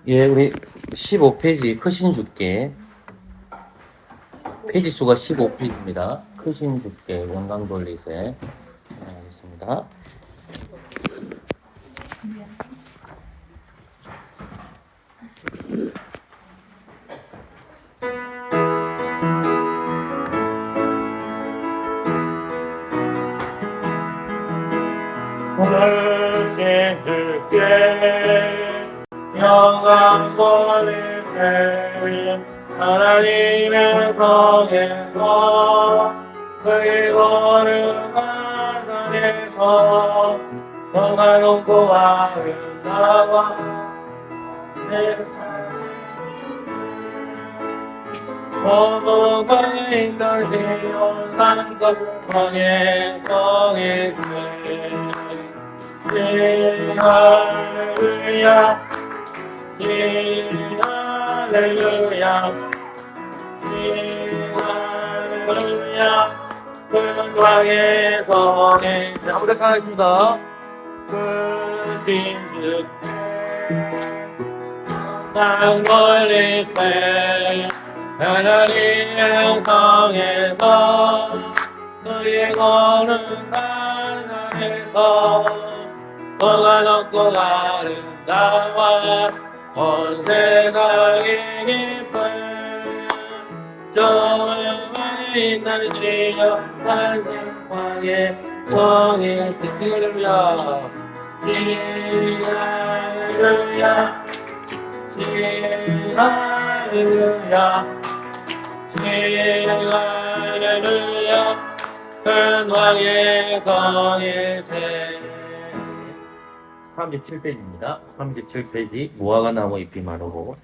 예, 우리 15페이지 크신 주께 페이지 수가 15페이지입니다. 크신 주께 원강 돌리세 하겠습니다. 크신 주께 영광 돌리세 하나님의 성에서 그의 거룩한 산에서 더가 높고 아름다워 내 거룩하게 있던 시온산 거룩하게 성에서 할렐루야 할렐루야 할렐루야 영광의 성에 아무데나 하겠습니다. 크신 주께 영광 돌리세 하나님의 성에서 그의 거룩한 산에서 더가 높고 아름다워 온 세상이 기쁜 저음에 있는 지역 산성방의 성에 할렐루야 할렐루야 할렐루야 할렐루야 큰 왕의 성일세 37페이지입니다. 37페이지 무화과 나무 잎이 마르고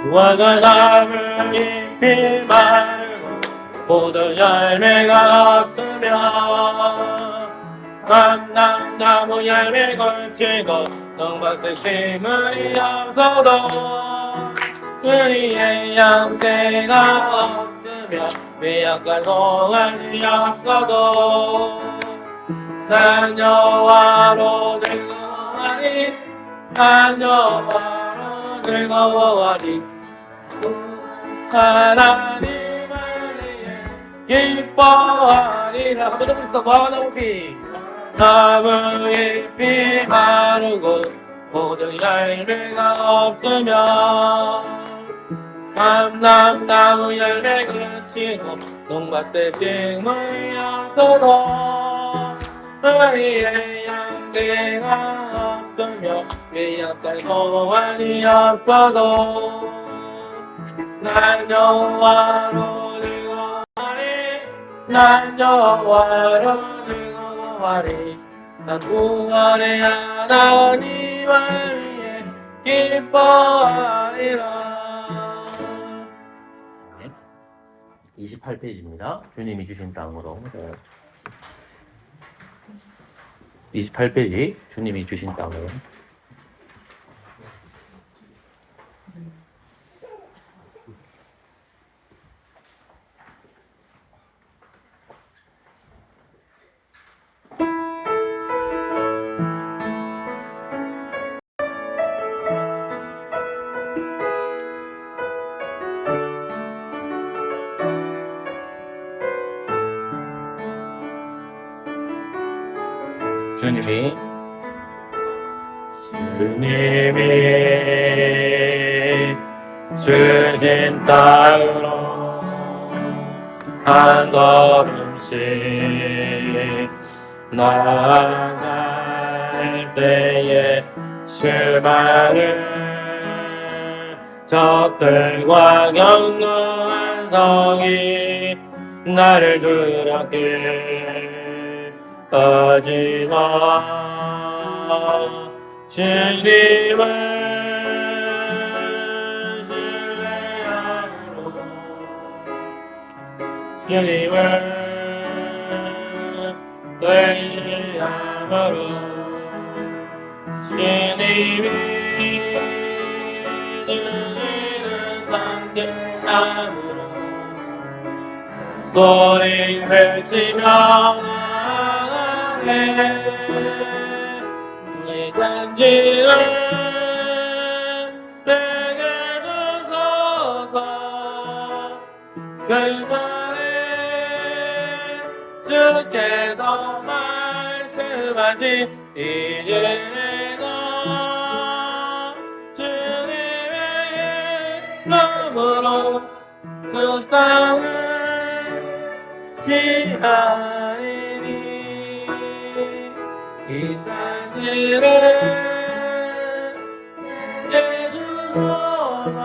무화과 나무 잎이 마르고 모든 열매가 없으며 감람나무 열매 걸치고 농밭에 식물이 없어도 그이의 양떼가 없으며 미약과 동안이 없어도 난 여호와로 즐거워하리 난 여호와로 즐거워하리 하나님을 위해 기뻐하리라. 한번 더 부릅시다. 무화과 나무 잎이 나무 잎이 마르고 모든 열매가 없으며 감람나무 열매 그치고 농밭에 식물이 없어도 너희의 양떼가 없으며 미약한 소원이 없어도 난 여호와로 즐거워하리 난 여호와로 즐거워하리 난 구원의 하나님을 위해 기뻐하리라. 28페이지입니다. 주님이 주신 땅으로 28페이지 주님이 주신 땅으로 주님이 주신 땅으로 한 걸음씩 나아갈 때에 실망을 적들과 경건한 성이 나를 두렵게 하지마 주님을 신뢰함으로 주님을 의지함으로 주님이 주시는 단결함으로 소리 외치며 나아가네 이 단지를 내게 주소서 그날에 주께서 말씀하신 이제 내가 주님의 이름으로 그 땅을 지하리니 이 사실을 주소서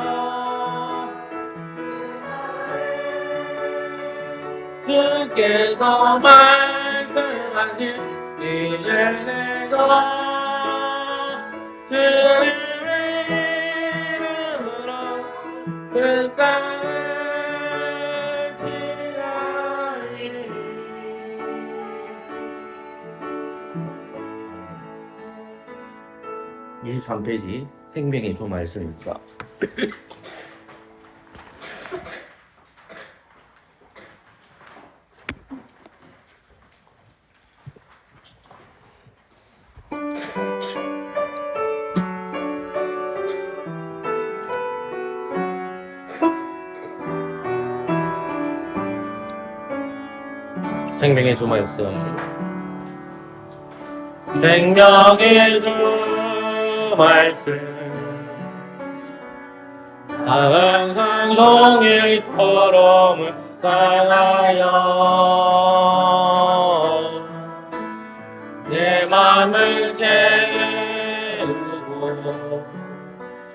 주께서 말씀하신 이제 내가 주님의 이름으로 그 땅을 지나리니 23페이지 생명의 주 말씀입니다. 생명의 주 말씀. 생명의 주 말씀. 항상 종일토록 묵상하여 내 맘을 채우고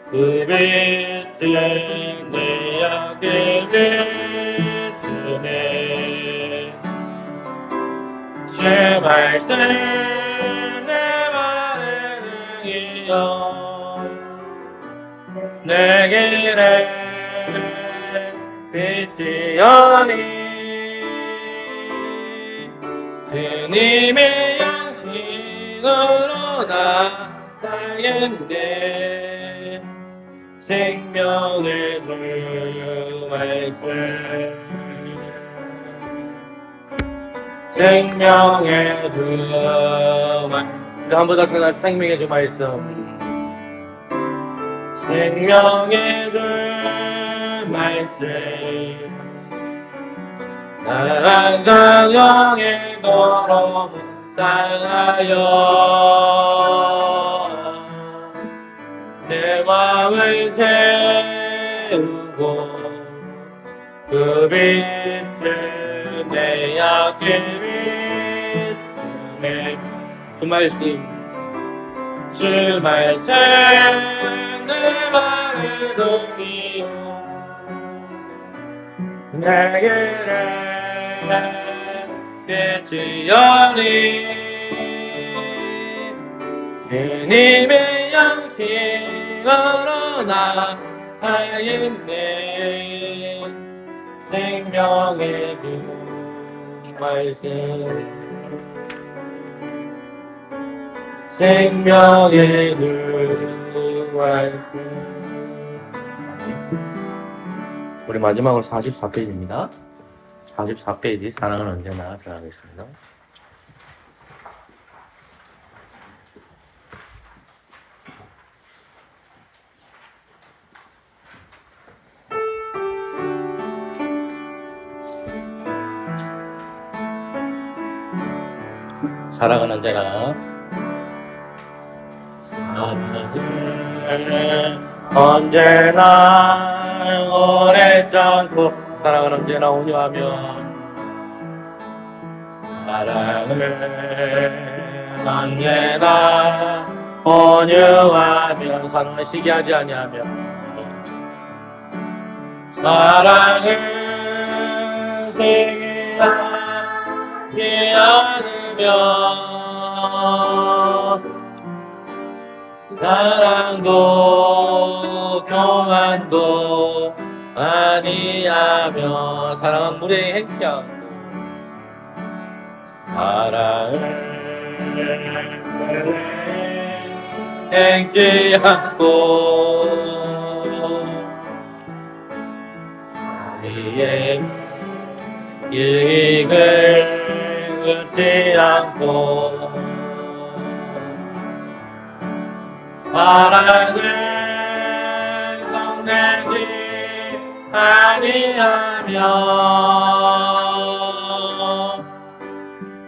그 빛을 내 앞에 비추네 주 말씀 내 말에 능이여 내 길에 빛이여니 주님의 양식으로 나 살겠네 생명을 주 말씀 생명의 주 말씀 한번 더 생각할 생명의 주 말씀 생명의 주 말씀 날 항상 영예도록 묵상하여 내 마음을 채우고 그 빛을 내 앞에 비추네 주 말씀 내 말을 돕기요 내 길에 빛이여니 주님의 양식으로 나 살겠네 생명의 주 말씀 생명의 주 말씀 우리 마지막으로 44페이지입니다. 44페이지 사랑은 언제나 들어가겠습니다. 사랑은 언제나 언제나 오래지 않고 사랑은 언제나 온유하며 사랑은 언제나 온유하며 사랑은 시기하지 아니하며 사랑은 시기하지 않으며 사랑도 교만도 아니하며 사랑은 무례히 행치 않고 사랑은 행치 않고 사리의 유익을 얻지 않고 사랑을 성내지 아니하며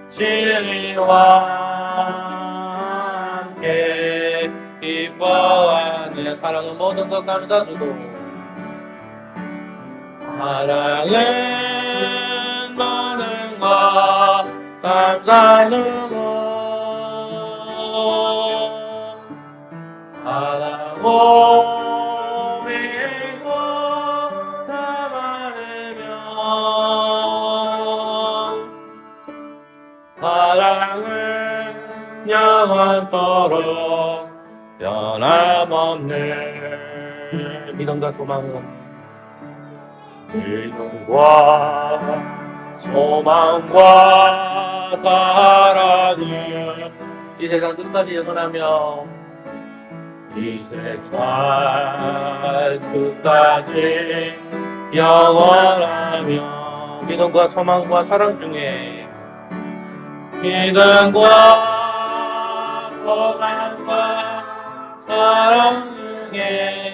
진리와 함께 기뻐하는 사랑은 모든 것 감사주고 사랑은 모든 것 감사주고 사랑고 믿고 사랑하며 사랑은 영원토록 변함없네. 믿음과 소망과 사랑은 이 세상 끝까지 영원하며 이 세상 끝까지 영원하며 믿음과 소망과 사랑 중에 믿음과 소망과 사랑 중에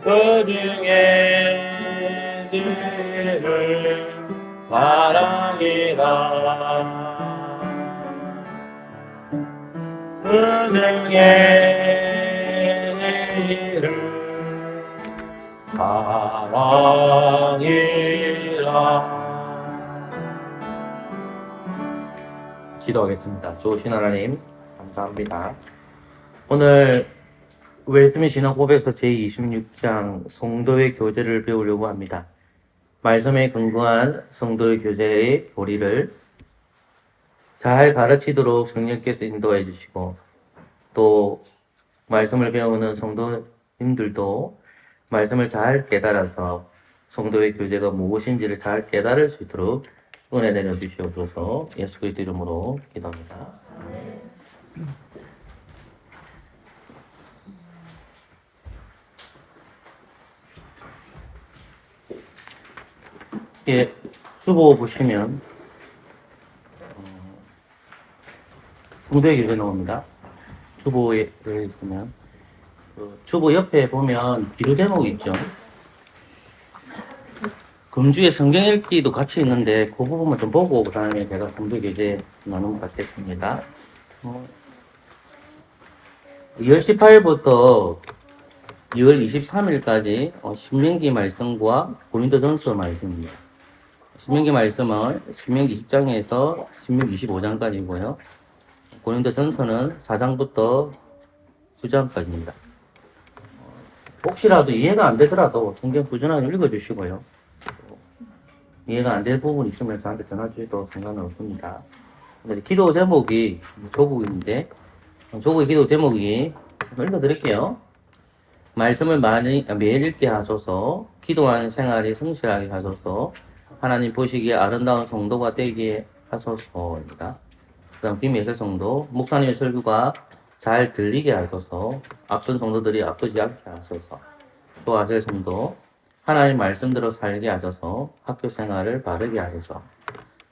그 중에 제일 사랑이라 그 중에 제일 사랑이라. 기도하겠습니다. 좋으신 하나님 감사합니다. 오늘 웨스트민 신앙 고백서 제26장 성도의 교제를 배우려고 합니다. 말씀에 근거한 성도의 교제의 교리를 잘 가르치도록 성령께서 인도해 주시고 또 말씀을 배우는 성도님들도 말씀을 잘 깨달아서 성도의 교제가 무엇인지를 잘 깨달을 수 있도록 은혜 내려 주시옵소서. 예수 그리스도 이름으로 기도합니다. 예, 주보 보시면 성도의 교제 나옵니다. 주보에 들어있으면 주보 옆에 보면 기도 제목이 있죠. 금주에 성경 읽기도 같이 있는데 그 부분만 좀 보고 그 다음에 제가 성도 교제 나눔 받겠습니다. 2월 18일부터 2월 23일까지 신명기 말씀과 고린도전서 말씀입니다. 신명기 말씀은 신명기 20장에서 신명기 25장까지고요. 고린도전서는 4장부터 9장까지입니다. 혹시라도 이해가 안 되더라도 성경 꾸준하게 읽어주시고요. 이해가 안 될 부분이 있으면 저한테 전화 주셔도 상관은 없습니다. 기도 제목이 조국인데 조국의 기도 제목이 읽어드릴게요. 말씀을 매일 읽게 하소서, 기도하는 생활이 성실하게 하소서, 하나님 보시기에 아름다운 성도가 되게 하소서입니다. 그 다음 김예슬 성도, 목사님의 설교가 잘 들리게 하소서, 아픈 성도들이 아프지 않게 하소서, 또 아셀 성도, 하나님 말씀대로 살게 하소서, 학교 생활을 바르게 하소서,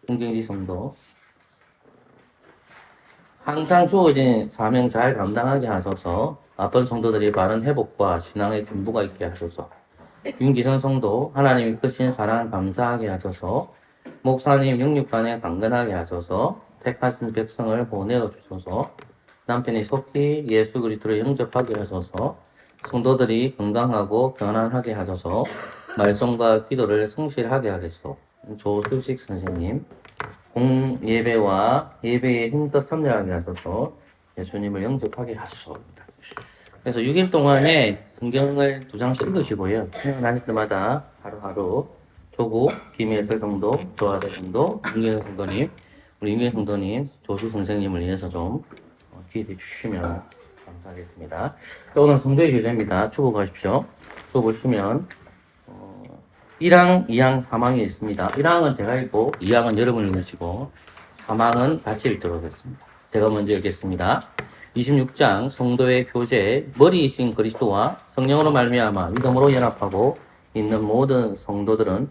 홍경지 성도, 항상 주어진 사명 잘 감당하게 하소서, 아픈 성도들이 바른 회복과 신앙의 진보가 있게 하소서, 윤기선 성도, 하나님이 크신 사랑 감사하게 하소서, 목사님 영육간에 강건하게 하소서, 택하신 백성을 보내어 주소서, 남편이 속히 예수 그리스도를 영접하게 하소서, 성도들이 건강하고 편안하게 하소서, 말씀과 기도를 성실하게 하겠소. 조수식 선생님, 공예배와 예배에 힘써 참여하게 하소서, 예수님을 영접하게 하소서입니다. 그래서 6일 동안에 성경을 2장씩 읽으시고요. 생각나실 때마다 하루하루 조국, 김예슬 성도, 조아세 성도, 윤경 성도님, 우리 윤경 성도님, 조수 선생님을 위해서 좀 기도해 주시면 감사하겠습니다. 오늘 성도의 교제입니다. 주보 가십시오. 주보 보시면 1항, 2항, 3항이 있습니다. 1항은 제가 읽고 2항은 여러분이 읽으시고 3항은 같이 읽도록 하겠습니다. 제가 먼저 읽겠습니다. 26장 성도의 교제 머리이신 그리스도와 성령으로 말미암아 믿음으로 연합하고 있는 모든 성도들은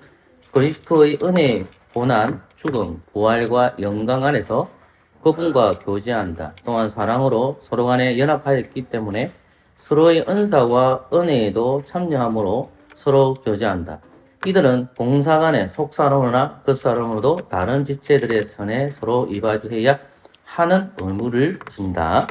그리스도의 은혜, 고난, 죽음, 부활과 영광 안에서 그분과 교제한다. 또한 사랑으로 서로 간에 연합하였기 때문에 서로의 은사와 은혜에도 참여함으로 서로 교제한다. 이들은 봉사 간에 속사람으로나 겉사람으로도 다른 지체들의 선에 서로 이바지해야 하는 의무를 진다.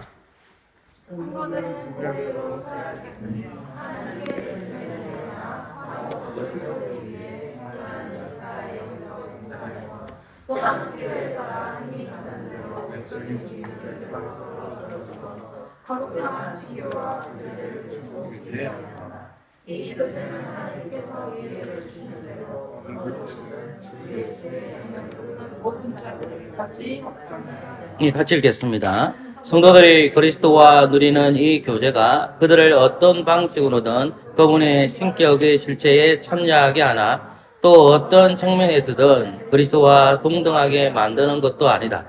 같이 읽겠습니다. 성도들이 그리스도와 누리는 이 교제가 그들을 어떤 방식으로든 그분의 신격의 실체에 참여하게 하나 또 어떤 측면에서든 그리스도와 동등하게 만드는 것도 아니다.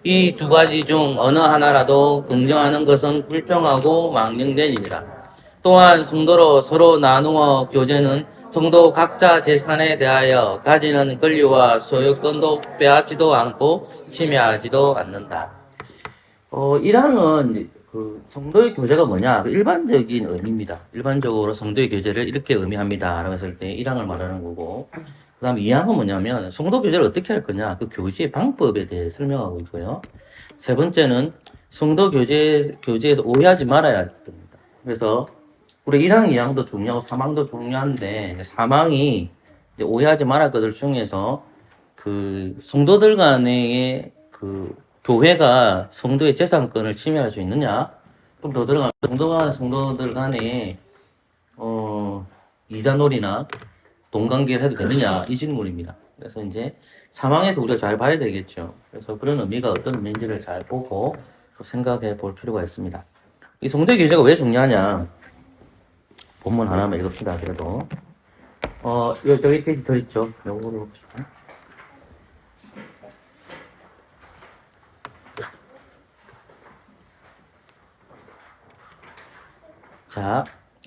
이 두 가지 중 어느 하나라도 긍정하는 것은 불평하고 망령된 일이다. 또한 성도로 서로 나누어 교제는 성도 각자 재산에 대하여 가지는 권리와 소유권도 빼앗지도 않고 침해하지도 않는다. 1항은 그 성도의 교제가 뭐냐? 그 일반적인 의미입니다. 일반적으로 성도의 교제를 이렇게 의미합니다. 라고 했을 때 1항을 말하는 거고, 그 다음 2항은 뭐냐면 성도 교제를 어떻게 할 거냐? 그 교제의 방법에 대해 설명하고 있고요. 세 번째는 성도 교제에도 오해하지 말아야 됩니다. 그래서 우리 1항, 2항도 중요하고 3항도 중요한데 3항이 이제 오해하지 말아야 할 것들 중에서 그 성도들 간의 그 교회가 성도의 재산권을 침해할 수 있느냐? 좀 더 들어가면 성도들 간에 이자놀이나 돈관계를 해도 되느냐? 이 질문입니다. 그래서 이제 상황에서 우리가 잘 봐야 되겠죠. 그래서 그런 의미가 어떤 의미인지를 잘 보고 생각해 볼 필요가 있습니다. 이 성도의 교제가 왜 중요하냐? 본문 하나만 읽읍시다. 그래도 저기 페이지 더 있죠. 요거를 봅시다. 자,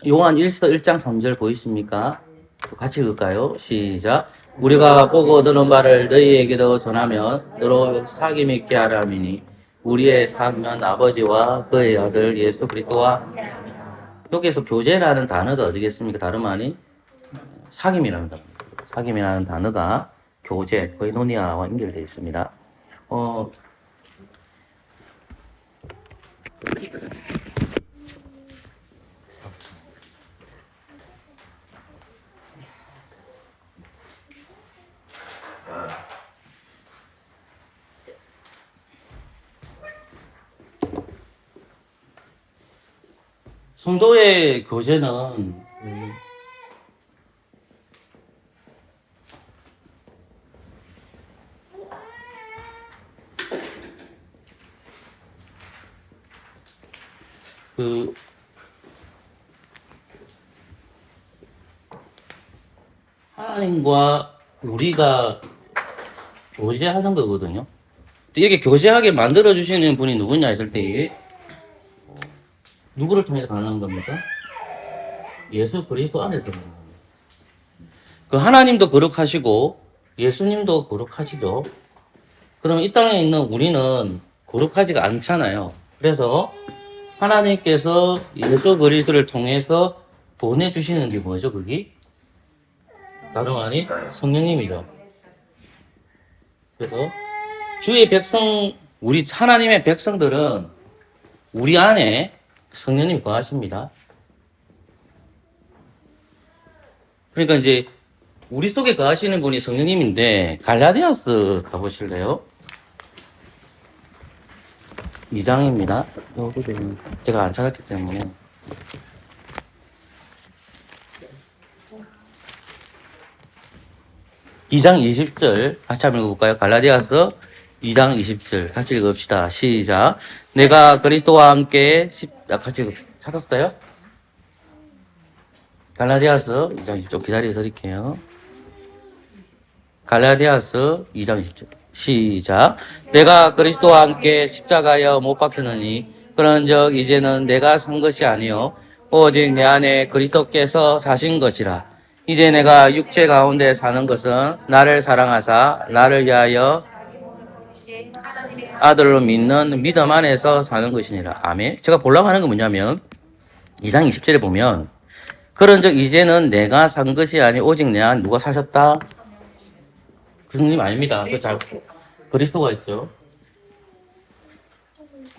요한 1장 3절 보이십니까? 같이 읽을까요? 시작. 우리가 보고 들은 바를 너희에게도 전하면 너로 사귐 있게 하라미니 우리의 사귐은 아버지와 그의 아들 예수 그리스도와 여기에서 교제라는 단어가 어디겠습니까? 다름 아닌 사귐이라는 단어. 사귐이라는 단어가 교제, 거이노니아와 연결되어 있습니다. 성도의 교제는 하나님과 우리가 교제하는 거거든요. 이렇게 교제하게 만들어주시는 분이 누구냐 했을 때 누구를 통해서 가능한 겁니까? 예수 그리스도 안에 들어가는 겁니다. 그 하나님도 거룩하시고 예수님도 거룩하시죠. 그러면 이 땅에 있는 우리는 거룩하지가 않잖아요. 그래서 하나님께서 예수 그리스도를 통해서 보내주시는 게 뭐죠? 그게 다름 아닌 성령님이죠. 그래서 주의 백성, 우리 하나님의 백성들은 우리 안에 성령님이 거하십니다. 그러니까 이제 우리 속에 거하시는 분이 성령님인데 갈라디아서 가보실래요? 2장입니다. 제가 안 찾았기 때문에 2장 20절 같이 한번 읽어볼까요? 갈라디아서 2장 20절 같이 읽읍시다. 시작. 내가 그리스도와 함께 같이 찾았어요? 갈라디아서 2장 20절 기다려 드릴게요. 갈라디아서 2장 10절. 시작. 내가 그리스도와 함께 십자가에 못 박혔느니 그런즉 이제는 내가 산 것이 아니요 오직 내 안에 그리스도께서 사신 것이라. 이제 내가 육체 가운데 사는 것은 나를 사랑하사 나를 위하여 아들로 믿는 믿음 안에서 사는 것이니라. 아멘. 제가 보려고 하는 건 뭐냐면 2장 20절에 보면 그런즉 이제는 내가 산 것이 아니 오직 내 안에 누가 사셨다? 그님 아닙니다. 그리스도가 있죠.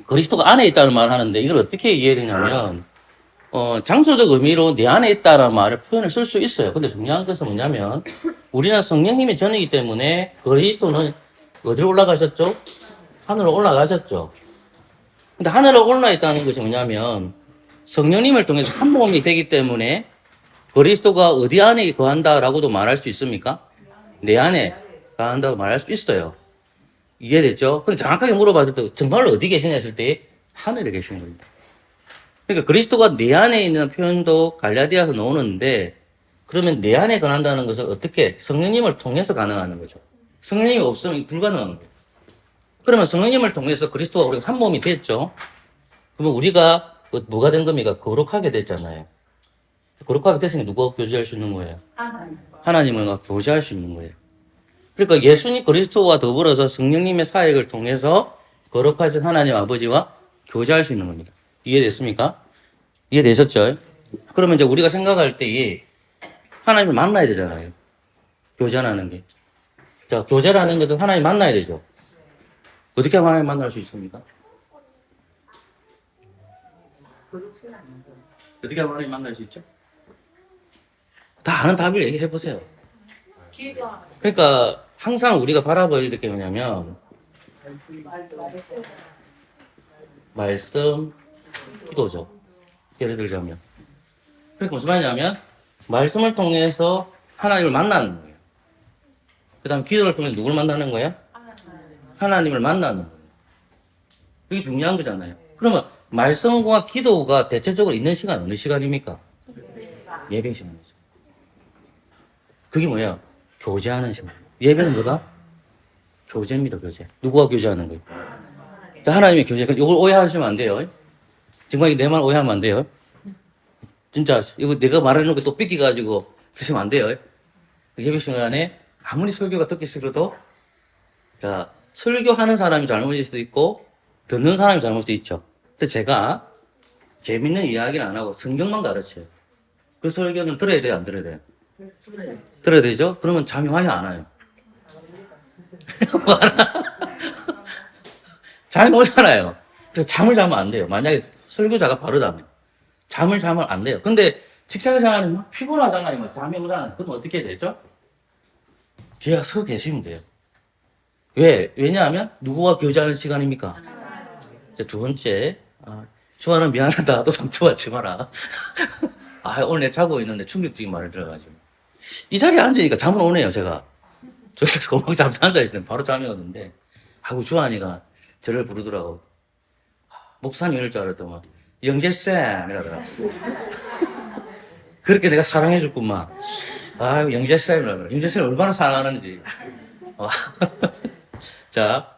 그리스도가 안에 있다는 말을 하는데 이걸 어떻게 이해되냐면 장소적 의미로 내 안에 있다는 말을 표현을 쓸 수 있어요. 근데 중요한 것은 뭐냐면 우리는 성령님의 전이기 때문에 그리스도는 어디로 올라가셨죠? 하늘로 올라가셨죠. 근데 하늘로 올라 있다는 것이 뭐냐면 성령님을 통해서 한 몸이 되기 때문에 그리스도가 어디 안에 거한다라고도 말할 수 있습니까? 내 안에 거한다고 말할 수 있어요. 이해됐죠? 근데 정확하게 물어봤을 때 정말로 어디 계시냐 했을 때 하늘에 계시는 겁니다. 그러니까 그리스도가 내 안에 있는 표현도 갈라디아서 나오는데 그러면 내 안에 거한다는 것은 어떻게? 성령님을 통해서 가능한 거죠. 성령님이 없으면 불가능한 거예요. 그러면 성령님을 통해서 그리스도가 우리가 한 몸이 됐죠. 그러면 우리가 뭐가 된 겁니까? 거룩하게 됐잖아요. 거룩하게 됐으니 누가 교제할 수 있는 거예요? 하나님을 교제할 수 있는 거예요. 그러니까 예수님 그리스도와 더불어서 성령님의 사역을 통해서 거룩하신 하나님 아버지와 교제할 수 있는 겁니다. 이해됐습니까? 이해되셨죠? 그러면 이제 우리가 생각할 때에 하나님을 만나야 되잖아요. 교제라는 게. 자, 교제라는 것도 하나님 만나야 되죠. 어떻게 하면 하나님 만날 수 있습니까? 어떻게 하면 하나님 만날 수 있죠? 다 아는 답을 얘기해 보세요. 그러니까 항상 우리가 바라봐야 될 게 뭐냐면 말씀, 기도죠. 예를 들자면. 그러니까 무슨 말이냐면 말씀을 통해서 하나님을 만나는 거예요. 그 다음 기도를 통해서 누굴 만나는 거예요? 하나님을 만나는 거예요. 이게 중요한 거잖아요. 그러면 말씀과 기도가 대체적으로 있는 시간 어느 시간입니까? 예배 시간이죠. 그게 뭐예요? 교제하는 시간. 예배는 뭐다? 교제입니다, 교제. 누구와 교제하는 거예요? 자, 하나님의 교제. 이걸 오해하시면 안 돼요. 정말 내 말 오해하면 안 돼요. 진짜, 이거 내가 말하는 거 또 삐끼가지고 그러시면 안 돼요. 예배 시간에 아무리 설교가 듣기 싫어도, 자, 설교하는 사람이 잘못일 수도 있고, 듣는 사람이 잘못일 수도 있죠. 근데 제가 재밌는 이야기를 안 하고 성경만 가르쳐요. 그 설교는 들어야 돼요, 안 들어야 돼요? 들어야 되죠? 그러면 잠이 와요, 안 와요? 잠이 오잖아요. 그래서 잠을 자면 안 돼요. 만약에 설교자가 바르다면. 잠을 자면 안 돼요. 근데 직장 생활이 막 피곤하잖아요. 잠이 오잖아요. 그럼 어떻게 해야 되죠? 뒤에 서 계시면 돼요. 왜? 왜냐하면 누구와 교제하는 시간입니까? 이제 두 번째, 주아는 미안하다. 또 상처받지 마라. 오늘 내 자고 있는데 충격적인 말을 들어가지고. 이 자리에 앉으니까 잠은 오네요, 제가. 저기서 고막 잠시 앉아있을 때 바로 잠이 오는데, 주한이가 저를 부르더라고. 목사님 이럴 줄 알았더만, 영재쌤! 이라더라고. 그렇게 내가 사랑해줬구만. 영재쌤! 이라더라고. 영재쌤 얼마나 사랑하는지. 자,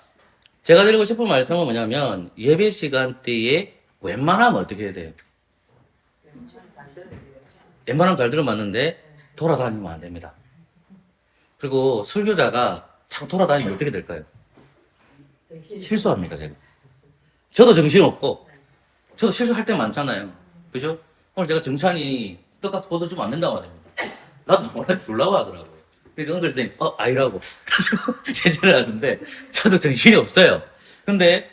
제가 드리고 싶은 말씀은 뭐냐면, 예배 시간대에 웬만하면 어떻게 해야 돼요? 웬만하면 잘 들어맞는데, 돌아다니면 안 됩니다. 그리고 설교자가 자꾸 돌아다니면 어떻게 될까요? 실수합니다, 제가. 저도 정신없고, 저도 실수할 때 많잖아요. 그죠? 오늘 제가 정찬이 떡값 포도 주면 안 된다고 하랍니다. 나도 원래 주려고 하더라고요. 그러니까 은글 선생님, 아니라고. 그래서 제재를 하는데, 저도 정신이 없어요. 근데,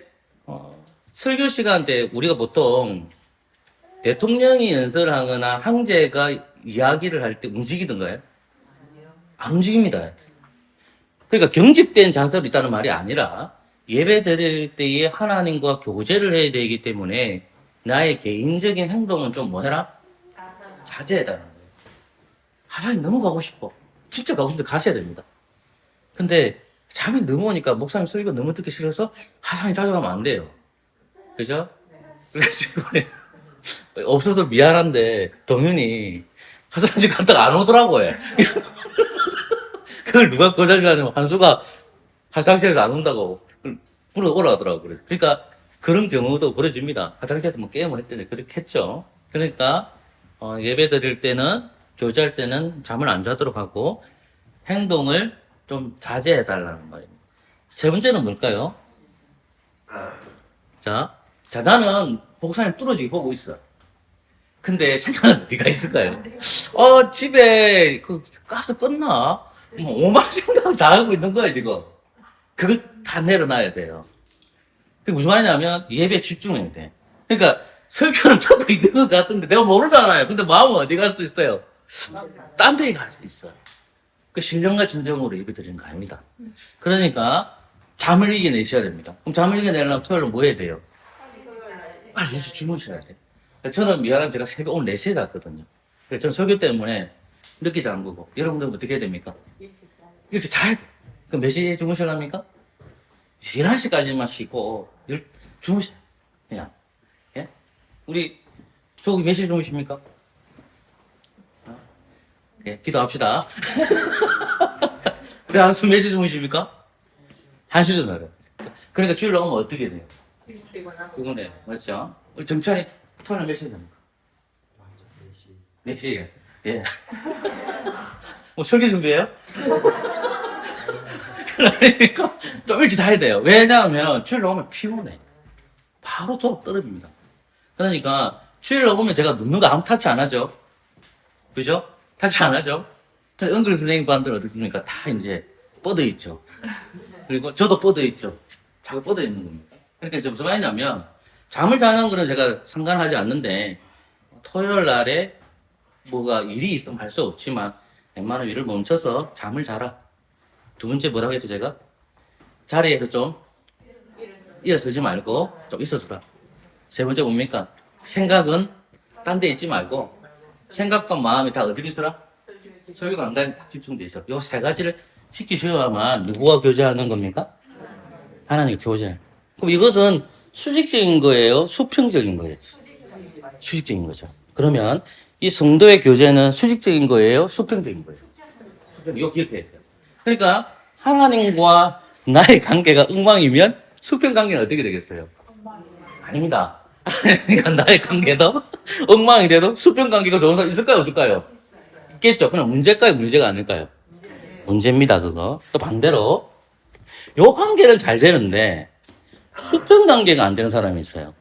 설교 시간 때 우리가 보통 대통령이 연설을 하거나 황제가 이야기를 할 때 움직이던가요? 안 움직입니다. 그러니까 경직된 자세로 있다는 말이 아니라 예배 드릴 때에 하나님과 교제를 해야 되기 때문에 나의 개인적인 행동은 좀 뭐 해라? 자제해라는 거예요. 하나님 너무 가고 싶어. 진짜 가고 싶은데 가셔야 됩니다. 근데 잠이 너무 오니까 목사님 설교 너무 듣기 싫어서 하상이 자주 가면 안 돼요. 그죠? 그래서 이번에 없어서 미안한데 동윤이 화장실 갔다가 안 오더라고요. 그걸 누가 그 화장실 가냐면 한수가 화장실에서 안 온다고 물어보라 하더라고요. 그러니까 그런 경우도 벌어집니다. 화장실에서 뭐 게임을 했더니 그렇게 했죠. 그러니까 예배 드릴 때는 교제할 때는 잠을 안 자도록 하고 행동을 좀 자제해 달라는 말입니다. 세 번째는 뭘까요? 자, 나는 목사님 뚫어지게 보고 있어. 근데 생각은 어디가 있을까요? 집에 그 가스 껐나? 뭐 오만 생각을 다 하고 있는 거야 지금. 그거 다 내려놔야 돼요. 그 무슨 말이냐면 예배에 집중해야 돼. 그러니까 설교는 듣고 있는 것 같은데 내가 모르잖아요. 근데 마음은 어디 갈 수 있어요? 딴 데에 갈 수 있어요. 그 신령과 진정으로 예배 드리는 거 아닙니다. 그러니까 잠을 이겨내셔야 됩니다. 그럼 잠을 이겨내려면 토요일은 뭐 해야 돼요? 빨리 일찍 주무셔야 돼. 저는 미안하면 제가 새벽 오늘 4시에 잤거든요. 그래서 저는 설교 때문에 늦게 잔 거고 여러분들은 어떻게 해야 됩니까? 일찍 자야 돼. 그럼 몇 시에 주무실랍니까? 11시까지만 쉬고 주무셔. 그냥. 예? 우리 조금 몇 시에 주무십니까? 예, 기도합시다. 우리 한수 몇 시에 주무십니까? 1시 정도 하죠. 그러니까 주일 나오면 어떻게 돼요? 피곤해. 맞죠? 우리 정찬이 토요일 몇 시에 잡니까? 4시에. 예. 뭐 설계 준비해요? 그러니까 좀 일찍 자야 돼요. 왜냐하면 주일 나오면 피곤해. 바로 졸업 떨어집니다. 그러니까 주일 나오면 제가 눕는 거 아무 타치 안 하죠. 그죠? 타치 안 하죠. 은근 선생님 반들 어떻습니까? 다 이제 뻗어 있죠. 그리고 저도 뻗어 있죠. 자꾸 뻗어 있는 겁니다. 그러니까 무슨 말이냐면 잠을 자는 거는 제가 상관하지 않는데 토요일 날에 뭐가 일이 있으면 할 수 없지만 웬만하면 일을 멈춰서 잠을 자라. 두 번째 뭐라고 했죠 제가? 자리에서 좀 일어서지 말고 좀 있어주라. 세 번째 뭡니까? 생각은 딴 데 있지 말고 생각과 마음이 다 어디 있어라? 설교 강단에 딱 집중돼 있어. 요 세 가지를 지키셔야만 누구와 교제하는 겁니까? 하나님 교제. 그럼 이것은 수직적인 거예요? 수평적인 거예요? 수직적인 거죠. 그러면 이 성도의 교제는 수직적인 거예요? 수평적인 거예요? 이거 기억해야 돼요. 그러니까 하나님과 나의 관계가 엉망이면 수평 관계는 어떻게 되겠어요? 아닙니다. 그러니까 나의 관계도 엉망이 돼도 수평 관계가 좋은 사람 있을까요? 없을까요? 있겠죠. 그럼 문제일까요? 문제가 아닐까요? 문제입니다. 그거. 또 반대로 요 관계는 잘 되는데 수평 관계가 안 되는 사람이 있어요.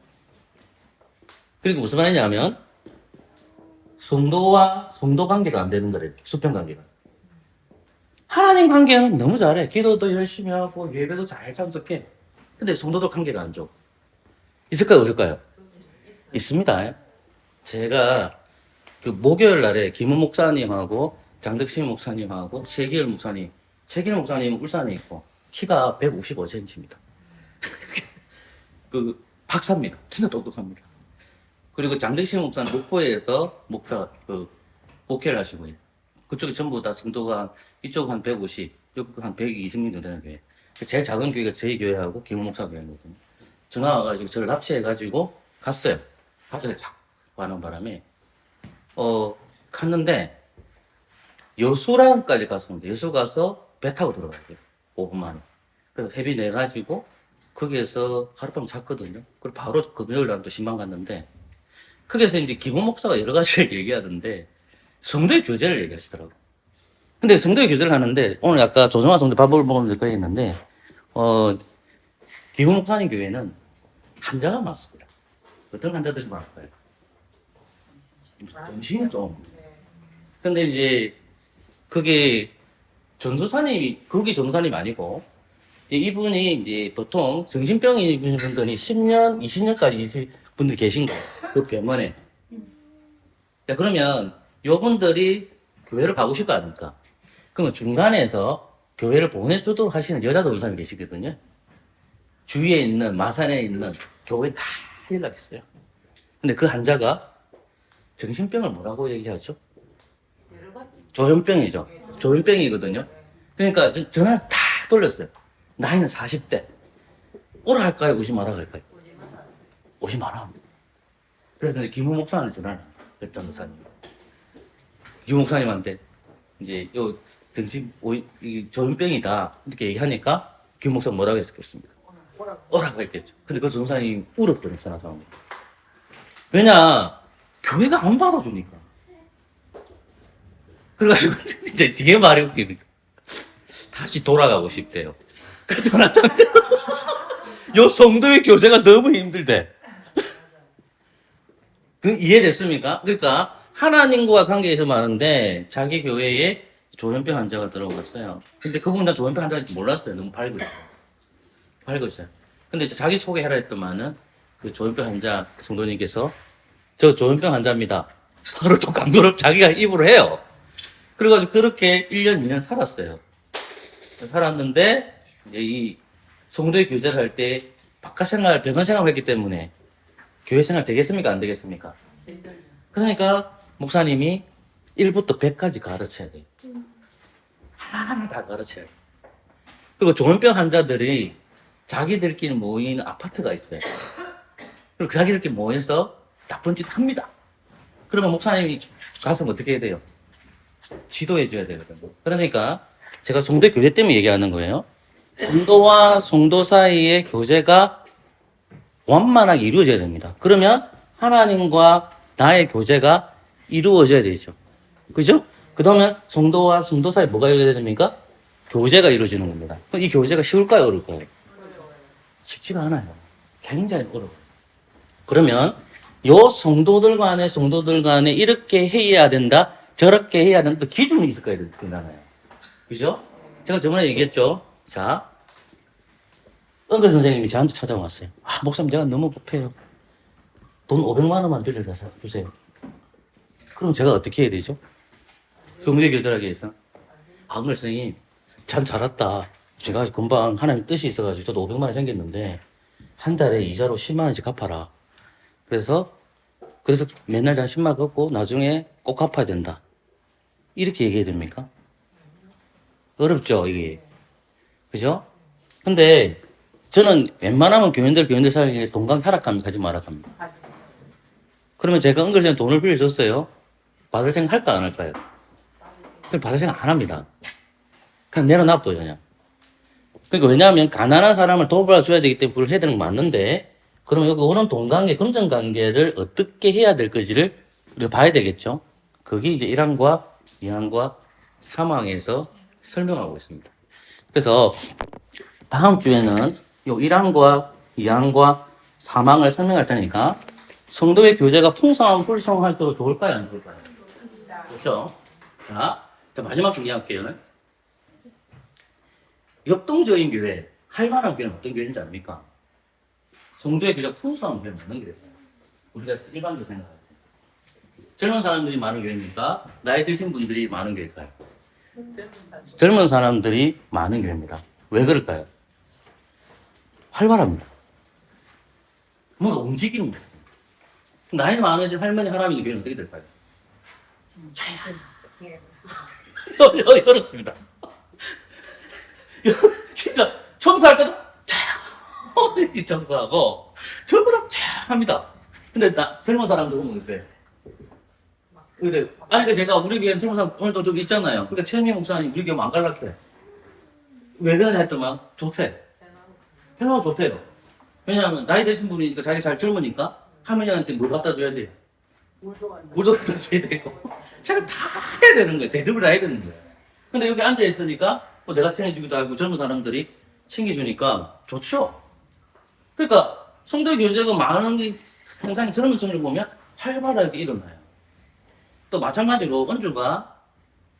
그리고 무슨 말이냐면 성도와 성도 관계가 안 되는 거래요. 수평 관계가. 하나님 관계는 너무 잘해. 기도도 열심히 하고 예배도 잘 참석해. 근데 성도도 관계가 안 좋아. 있을까요? 없을까요? 있습니다. 제가 그 목요일 날에 김은 목사님하고 장덕신 목사님하고 최기열 목사님, 최기열 목사님은 울산에 있고 키가 155cm입니다. 그 박사입니다. 진짜 똑똑합니다. 그리고 장덕신 목사는 목포에서 목회를 하시고요. 그쪽이 전부 다 성도가 이쪽 한 150, 이쪽 한 120명 정도 되는 교회. 제일 작은 교회가 저희 교회하고 김은 목사 교회거든요. 전화 와가지고 저를 납치해가지고 갔어요. 가서 자꾸 하는 바람에 갔는데 여수랑까지 갔습니다. 여수 가서 배 타고 들어가야 돼요. 5분 만에. 그래서 회비 내가지고 거기에서 하룻밤 잤거든요. 그리고 바로 금요일 날 또 신방 갔는데 거기에서 이제 기본 목사가 여러 가지를 얘기하던데 성도의 교제를 얘기하시더라고요. 근데 성도의 교제를 하는데 오늘 아까 조정화 성도 밥을 먹으면 될까 했는데 기본 목사님 교회는 환자가 많습니다. 어떤 환자들이 많을까요? 정신이 좀. 근데 이제 그게 전도사님이 거기 전도사님이 아니고 이분이 이제 보통 정신병이 있는 분들이 10년, 20년까지 있을 분들이 계신 거예요. 그 병원에. 자, 그러면 요분들이 교회를 가고 싶어 하니까 그러면 중간에서 교회를 보내주도록 하시는 여자 전도사님이 계시거든요. 주위에 있는 마산에 있는 교회 다 연락했어요. 근데 그 환자가 정신병을 뭐라고 얘기하죠? 조현병이죠. 조현병이거든요. 그러니까 전화를 다 돌렸어요. 나이는 40대. 오라 할까요? 오지 마라 할까요? 오지 마라. 그래서 김우 목사한테 전화를 했던 목사님. 김우 목사님한테 이제 요 등신 조현병이다 이렇게 얘기하니까 김 목사 뭐라고 했겠습니까? 오라고 했겠죠. 근데 그 전사님이 울었거든요. 전화상황. 왜냐 교회가 안 받아주니까. 그래가지고 이제 뒤에 말이 웃기니까 다시 돌아가고 싶대요. 그 전화장대 요 성도의 교제가 너무 힘들대. 그 이해됐습니까? 그러니까 하나님과 관계에서 많은데 자기 교회에 조현병 환자가 들어갔어요. 근데 그분은 조현병 환자인지 몰랐어요. 너무 밝으셔. 밝으셔요. 근데 이제 자기 소개하라 했더만은 그 조현병 환자 성도님께서 저 조현병 환자입니다. 바로 또 광고를 자기가 입으로 해요. 그래가지고 그렇게 1년, 2년 살았어요. 살았는데 이제 이 성도의 교제를 할 때 바깥 생활, 병원 생활을 했기 때문에 교회 생활 되겠습니까? 안 되겠습니까? 그러니까 목사님이 1부터 100까지 가르쳐야 돼요. 하나하나 다 가르쳐야 돼요. 그리고 조현병 환자들이 자기들끼리 모이는 아파트가 있어요. 그리고 자기들끼리 모여서 나쁜 짓 합니다. 그러면 목사님이 가서 어떻게 해야 돼요? 지도해줘야 되거든요. 그러니까 제가 성도 교제 때문에 얘기하는 거예요. 성도와 성도 사이의 교제가 완만하게 이루어져야 됩니다. 그러면 하나님과 나의 교제가 이루어져야 되죠. 그죠? 그 다음에 성도와 성도 사이 뭐가 이루어져야 됩니까? 교제가 이루어지는 겁니다. 이 교제가 쉬울까요? 어려울까요? 쉽지가 않아요. 굉장히 어려워요. 그러면 요 성도들 간에 이렇게 해야 된다, 저렇게 해야 된다, 또 기준이 있을 거야 되잖아요. 그죠? 제가 저번에 얘기했죠. 자, 은근 선생님이 저한테 찾아왔어요. 아, 목사님, 내가 너무 급해요. 돈 500만 원만 빌려주세요. 그럼 제가 어떻게 해야 되죠? 성도의 교제라기 위해서. 아, 은근 선생님, 참 잘 왔다. 제가 금방 하나님 뜻이 있어가지고 저도 500만 원 생겼는데 한 달에 이자로 10만 원씩 갚아라. 그래서 맨날 한 10만 원 갚고 나중에 꼭 갚아야 된다. 이렇게 얘기해야 됩니까? 어렵죠, 이게. 그죠? 근데 저는 웬만하면 교인들 사이에 동강 하락합니다. 하지 말아갑니다. 그러면 제가 은근히 돈을 빌려줬어요. 받을 생각 할까 안 할까요? 그럼 받을 생각 안 합니다. 그냥 내려놔둬요, 그냥. 그러니까 왜냐하면 가난한 사람을 도와줘야 되기 때문에 그걸 해야 되는 건 맞는데, 그러면 여기 오는 동관계, 금전관계를 어떻게 해야 될 것인지를 우리가 봐야 되겠죠. 그게 이제 1항과 2항과 3항에서 설명하고 있습니다. 그래서 다음 주에는 요 1항과 2항과 3항을 설명할 테니까 성도의 교제가 풍성하면 불성할수록 좋을까요? 안 좋을까요? 좋죠. 자, 마지막 정리할게요. 역동적인 교회, 활발한 교회는 어떤 교회인지 압니까? 성도의 교제가 풍성한 교회는 어떤 교회예요? 우리가 일반적으로 생각할 때. 젊은 사람들이 많은 교회입니까? 나이 드신 분들이 많은 교회일까요? 젊은 사람들이 많은 교회입니다. 왜 그럴까요? 활발합니다. 뭔가 움직이는 게 있어요. 나이 많으신 할머니, 할아버지 교회는 어떻게 될까요? 어렵습니다. 진짜 청소할 때도 이 청소하고 전부 다 합니다. 근데 젊은 사람들 보면 그래. 아니 제가 우리 교회 젊은 사람 오늘도 좀 있잖아요. 그러니까 최현미 목사님 우리 교회 안 갈라해. 왜 그러냐 했더만 좋대. 편하고 좋대요. 왜냐하면 나이 드신 분이니까 자기 잘 젊으니까 할머니한테 뭘 갖다 줘야 돼. 물도 갖다 줘야 되고. 제가 다 해야 되는 거예요. 대접을 다 해야 되는 거예요. 근데 여기 앉아 있으니까 내가 챙겨주기도 하고 젊은 사람들이 챙겨주니까 좋죠. 그러니까 성도 교제가 많은 게 항상 젊은 층을 보면 활발하게 일어나요. 또 마찬가지로 은주가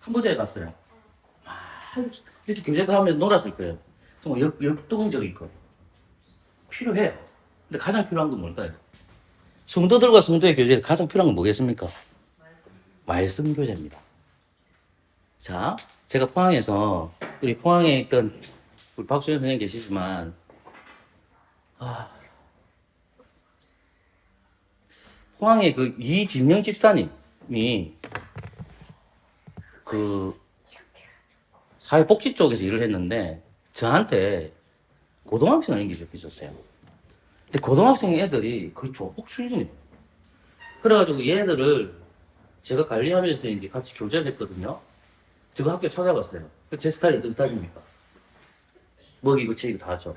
캄보디아에 갔어요. 이렇게 교제도 하면서 놀았을 거예요. 정말 역동적일 거예요. 필요해요. 근데 가장 필요한 건 뭘까요? 성도들과 성도의 교제에서 가장 필요한 건 뭐겠습니까? 말씀 교제입니다. 자, 제가 포항에서 우리 포항에 있던 우리 박수현 선생님 계시지만 포항에 그 이진영 집사님이 그 사회복지 쪽에서 일을 했는데 저한테 고등학생을 연결시켰어요. 근데 고등학생 애들이 거의 조폭 수준이에요. 그래가지고 얘들을 제가 관리하면서 이제 같이 교제를 했거든요. 제가 학교 찾아갔어요. 제 스타일이 어떤 스타일입니까? 먹이고 채이고 다 하죠.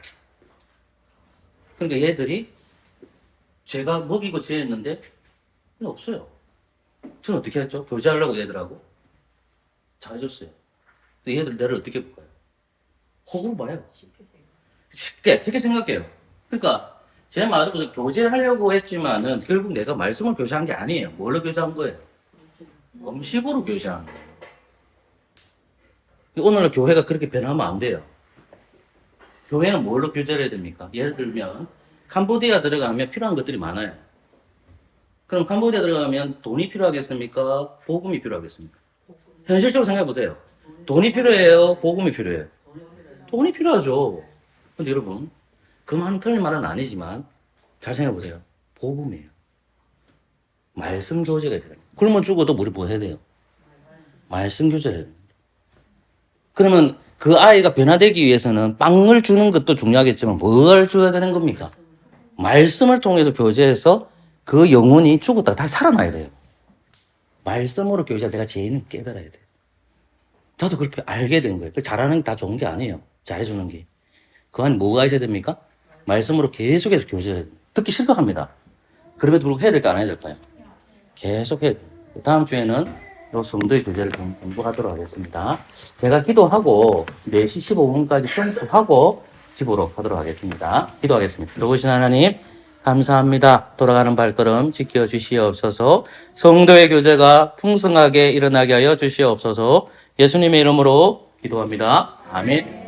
그러니까 얘들이 제가 먹이고 채했는데 없어요. 저는 어떻게 했죠? 교제하려고 얘들하고 잘해줬어요. 근데 얘들 나를 어떻게 볼까요? 호구로 봐요. 쉽게 그렇게 생각해요. 그러니까 제 말은 교제하려고 했지만은 결국 내가 말씀을 교제한 게 아니에요. 뭘로 교제한 거예요? 음식으로 교제한 거예요. 오늘 교회가 그렇게 변하면 안 돼요. 교회는 뭘로 교제를 해야 됩니까? 예를 들면 캄보디아 들어가면 필요한 것들이 많아요. 그럼 캄보디아 들어가면 돈이 필요하겠습니까? 복음이 필요하겠습니까? 현실적으로 생각해 보세요. 돈이 필요해요? 복음이 필요해요? 돈이 필요하죠. 근데 여러분, 그 많은 틀린 말은 아니지만 잘 생각해 보세요. 복음이에요. 말씀 교제가 돼요. 굶어 죽어도 우리 뭐 해야 돼요? 말씀 교제를 해야 됩니다. 그러면 그 아이가 변화되기 위해서는 빵을 주는 것도 중요하겠지만 뭘 줘야 되는 겁니까? 말씀을 통해서 교제해서 그 영혼이 죽었다가 다시 살아나야 돼요. 말씀으로 교제하 내가 죄인을 깨달아야 돼요. 저도 그렇게 알게 된 거예요. 잘하는 게 다 좋은 게 아니에요. 잘해주는 게. 그 안에 뭐가 있어야 됩니까? 말씀으로 계속해서 교제를 해야 돼요. 듣기 실패합니다. 그럼에도 불구하고 해야 될까 안 해야 될까요? 계속 해야 돼요. 다음 주에는 요 성도의 교제를 공부하도록 하겠습니다. 제가 기도하고 4시 15분까지 점프하고 집으로 가도록 하겠습니다. 기도하겠습니다. 좋으신 하나님 감사합니다. 돌아가는 발걸음 지켜주시옵소서. 성도의 교제가 풍성하게 일어나게 하여 주시옵소서. 예수님의 이름으로 기도합니다. 아멘.